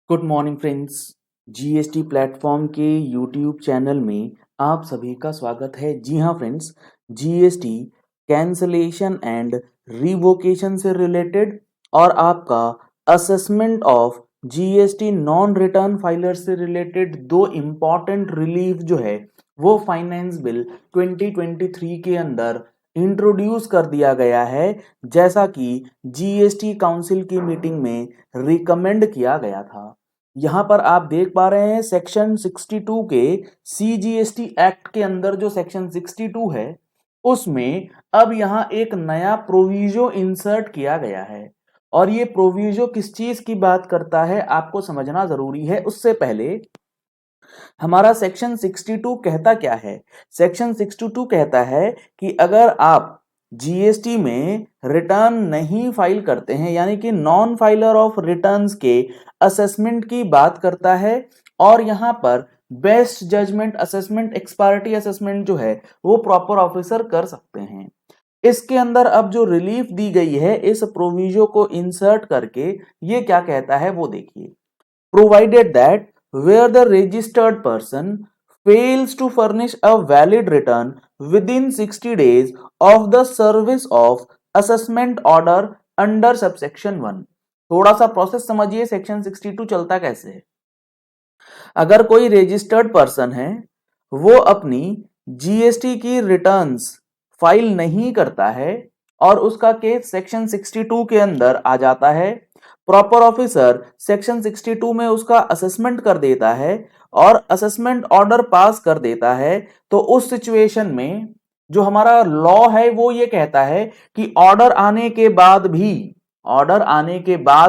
Good morning friends. GST platform के YouTube channel में आप सभी का स्वागत है। जी हाँ friends, GST cancellation and revocation से रिलेटेड और आपका assessment of GST non return filer से रिलेटेड दो इम्पॉर्टेंट रिलीफ जो है वो फाइनेंस बिल 2023 के अंदर इंट्रोड्यूस कर दिया गया है, जैसा कि जीएसटी काउंसिल की मीटिंग में रिकमेंड किया गया था। यहाँ पर आप देख पा रहे हैं सेक्शन 62 के सीजीएसटी एक्ट के अंदर जो सेक्शन 62 है उसमें अब यहाँ एक नया प्रोविजो इंसर्ट किया गया है। और ये प्रोविजो किस चीज की बात करता है आपको समझना जरूरी है। उससे पहले हमारा सेक्शन 62 कहता क्या है? सेक्शन 62 कहता है कि अगर आप जीएसटी में रिटर्न नहीं फाइल करते हैं, यानी कि नॉन फाइलर ऑफ रिटर्न्स के असेसमेंट की बात करता है। और यहां पर best judgement assessment, ex parte assessment जो है वो प्रॉपर ऑफिसर कर सकते हैं। इसके अंदर अब जो रिलीफ दी गई है इस प्रोविजो को इंसर्ट करके ये क्या कहता है वो देखिए। Provided that where the registered person fails to furnish a valid return within 60 days of the service of assessment order under subsection 1। थोड़ा सा प्रोसेस समझिए, सेक्शन 62 चलता कैसे है। अगर कोई रजिस्टर्ड पर्सन है, वो अपनी जीएसटी की रिटर्न्स फाइल नहीं करता है और उसका केस सेक्शन 62 के अंदर आ जाता है। प्रॉपर ऑफिसर सेक्शन 62 में उसका असेसमेंट कर देता है और असेसमेंट ऑर्डर पास कर देता है। तो उस सिचुएशन में जो हमारा लॉ है वो ये कहता है कि ऑर्डर आने के बाद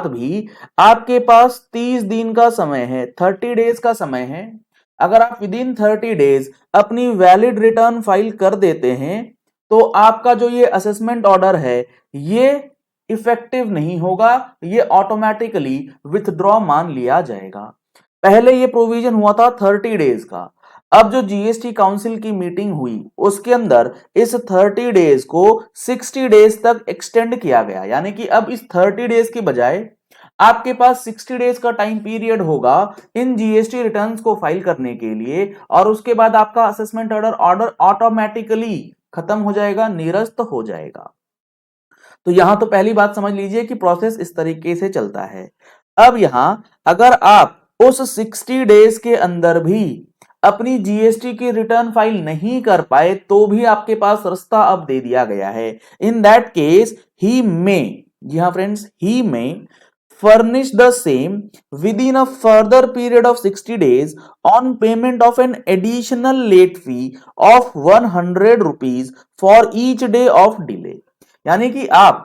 भी आपके पास 30 दिन का समय है, 30 डेज का समय है। अगर आप विद इन 30 डेज अपनी वैलिड रिटर्न फाइल कर देते हैं तो आपका जो ये असेसमेंट ऑर्डर है ये इफेक्टिव नहीं होगा, ये ऑटोमेटिकली विथड्रॉ मान लिया जाएगा। पहले ये प्रोविजन हुआ था 30 डेज का। अब जो जीएसटी काउंसिल की मीटिंग हुई उसके अंदर इस 30 डेज को 60 डेज तक एक्सटेंड किया गया, यानी कि अब इस 30 डेज की बजाय आपके पास 60 डेज का टाइम पीरियड होगा इन जीएसटी रिटर्न्स को फाइल करने के लिए। और उसके बाद आपका असेसमेंट ऑर्डर ऑटोमेटिकली खत्म हो जाएगा, निरस्त हो जाएगा। तो यहां तो पहली बात समझ लीजिए कि प्रोसेस इस तरीके से चलता है। अब यहां अगर आप उस 60 डेज के अंदर भी अपनी जीएसटी की रिटर्न फाइल नहीं कर पाए तो भी आपके पास रास्ता अब दे दिया गया है। इन दैट केस ही मे, जी हाँ friends, he may furnish the same within a further period of 60 days on payment of an additional late fee of 100 rupees for each day of delay। यानी कि आप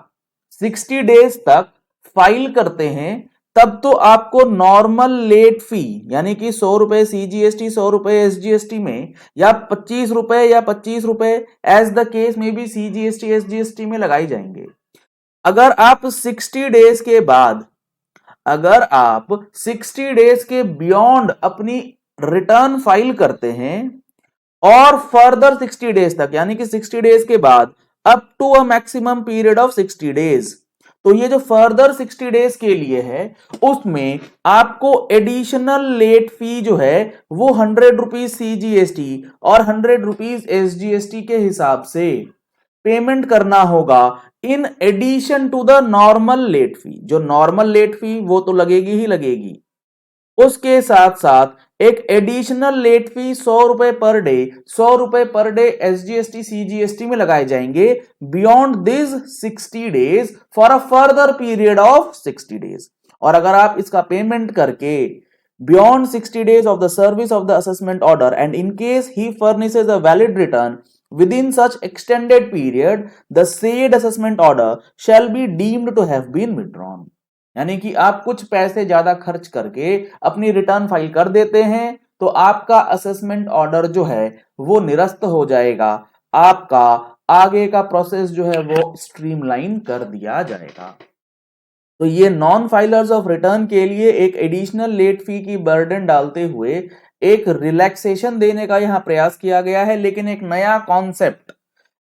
60 डेज तक फाइल करते हैं तब तो आपको नॉर्मल लेट फी यानी कि 100 रुपए सीजीएसटी, 100 रुपए एसजीएसटी में, या 25 रुपए या 25 रुपए एज द केस में भी सीजीएसटी एसजीएसटी में लगाई जाएंगे। अगर आप 60 डेज के बाद, अगर आप 60 डेज के बियॉन्ड अपनी रिटर्न फाइल करते हैं और फर्दर 60 डेज तक, यानी कि 60 डेज के बाद up to a maximum period of 60 days, तो ये जो फर्दर 60 डेज के लिए है उसमें आपको एडिशनल लेट फी जो है वो 100 रुपीज सीजीएसटी और 100 रुपीज एसजीएसटी के हिसाब से पेमेंट करना होगा in addition to the normal late fee. जो नॉर्मल लेट फी वो तो लगेगी ही लगेगी, उसके साथ साथ एक एडिशनल लेट फी 100 रुपए पर डे, 100 रुपए पर डे एसजीएसटी सीजीएसटी में लगाए जाएंगे beyond this 60 days for a further period of 60 days. और अगर आप इसका पेमेंट करके beyond 60 days of the service of the assessment order and in case he furnishes a valid return within such extended period the said assessment order shall be deemed to have been withdrawn। यानी कि आप कुछ पैसे ज्यादा खर्च करके अपनी return file कर देते हैं तो आपका असेसमेंट ऑर्डर जो है वो निरस्त हो जाएगा, आपका आगे का प्रोसेस जो है वो स्ट्रीमलाइन कर दिया जाएगा। तो ये नॉन फाइलर्स ऑफ रिटर्न के लिए एक एडिशनल लेट फी की बर्डन डालते हुए एक रिलैक्सेशन देने का यहां प्रयास किया गया है। लेकिन एक नया कॉन्सेप्ट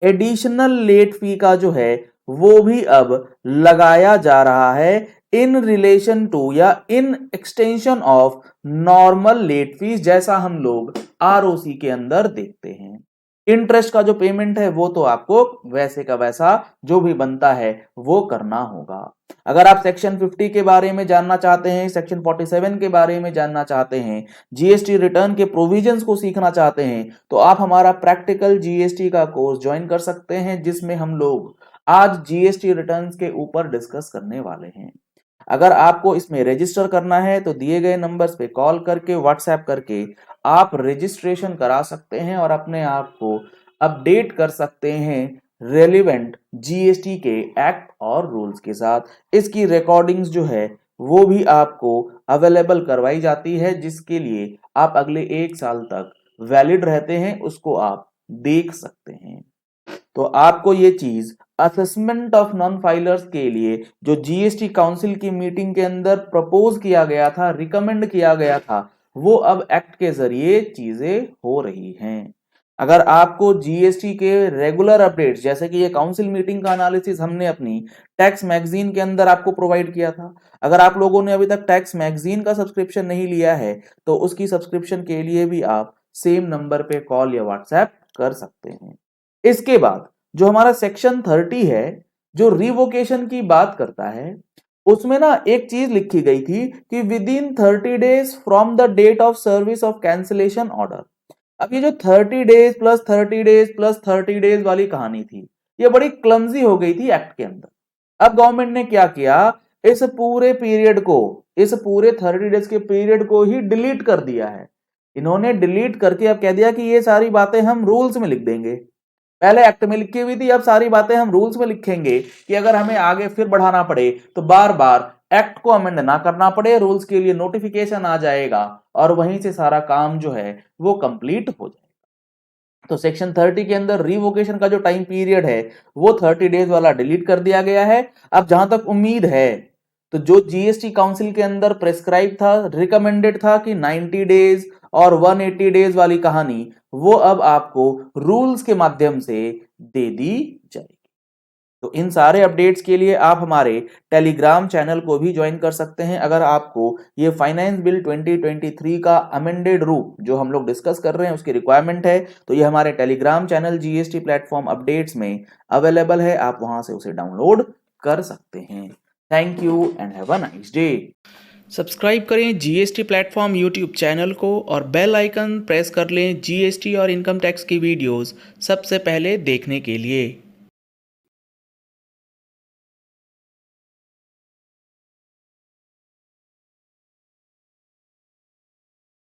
एडिशनल लेट फी का जो है वो भी अब लगाया जा रहा है इन रिलेशन टू या in extension of normal late fees, जैसा हम लोग आरओसी के अंदर देखते हैं। इंटरेस्ट का जो पेमेंट है वो तो आपको वैसे का वैसा जो भी बनता है वो करना होगा। अगर आप सेक्शन 50 के बारे में जानना चाहते हैं, सेक्शन 47 के बारे में जानना चाहते हैं, जीएसटी रिटर्न के प्रोविजंस को सीखना चाहते हैं, तो आप हमारा प्रैक्टिकल जीएसटी का कोर्स ज्वाइन कर सकते हैं, जिसमें हम लोग आज जीएसटी रिटर्न्स के ऊपर डिस्कस करने वाले हैं। अगर आपको इसमें रजिस्टर करना है तो दिए गए नंबर्स पे कॉल करके, व्हाट्सएप करके आप रजिस्ट्रेशन करा सकते हैं और अपने आप को अपडेट कर सकते हैं रेलिवेंट जीएसटी के एक्ट और रूल्स के साथ। इसकी रिकॉर्डिंग्स जो है वो भी आपको अवेलेबल करवाई जाती है, जिसके लिए आप अगले 1 साल तक वैलिड रहते हैं, उसको आप देख सकते हैं। तो आपको ये चीज असेसमेंट ऑफ नॉन फाइलर्स के लिए जो जीएसटी काउंसिल की मीटिंग के अंदर प्रपोज किया गया था, रिकमेंड किया गया था, वो अब एक्ट के जरिए चीजें हो रही हैं। अगर आपको जीएसटी के रेगुलर अपडेट्स, जैसे कि ये काउंसिल मीटिंग का एनालिसिस हमने अपनी टैक्स मैगजीन के अंदर आपको प्रोवाइड किया था, अगर आप लोगों ने अभी तक टैक्स मैगजीन का सब्सक्रिप्शन नहीं लिया है तो उसकी सब्सक्रिप्शन के लिए भी आप सेम नंबर पे कॉल या व्हाट्सएप कर सकते हैं। इसके बाद जो हमारा सेक्शन 30 है, जो रिवोकेशन की बात करता है, उसमें ना एक चीज लिखी गई थी कि within 30 days from the date of service of cancellation order. अब ये जो 30 days plus 30 days plus 30 days वाली कहानी थी, ये बड़ी क्लमजी हो गई थी एक्ट के अंदर। अब गवर्नमेंट ने क्या किया, इस पूरे पीरियड को, इस पूरे 30 डेज के पीरियड को ही डिलीट कर दिया है। इन्होंने डिलीट करके अब कह दिया कि ये सारी बातें हम रूल्स में लिख देंगे। पहले एक्ट में लिखी हुई थी, अब सारी बातें हम रूल्स में लिखेंगे कि अगर हमें आगे फिर बढ़ाना पड़े तो बार बार एक्ट को अमेंड ना करना पड़े, रूल्स के लिए नोटिफिकेशन आ जाएगा और वहीं से सारा काम जो है वो कंप्लीट हो जाएगा। तो सेक्शन 30 के अंदर रिवोकेशन का जो टाइम पीरियड है वो 30 डेज वाला डिलीट कर दिया गया है। अब जहां तक उम्मीद है, तो जो जीएसटी काउंसिल के अंदर प्रेस्क्राइब था, रिकमेंडेड था कि 90 डेज और 180 डेज वाली कहानी, वो अब आपको रूल्स के माध्यम से दे दी जाएगी। तो इन सारे अपडेट्स के लिए आप हमारे टेलीग्राम चैनल को भी ज्वाइन कर सकते हैं। अगर आपको ये फाइनेंस बिल 2023 का अमेंडेड रूप जो हम लोग डिस्कस कर रहे हैं उसकी रिक्वायरमेंट है, तो ये हमारे Telegram channel GST platform updates में अवेलेबल है, आप वहां से उसे डाउनलोड कर सकते हैं। Thank you and have a nice day. Subscribe करें जीएसटी प्लेटफॉर्म यूट्यूब चैनल को और बेल आइकन प्रेस कर लें जीएसटी और इनकम टैक्स की वीडियोस सबसे पहले देखने के लिए।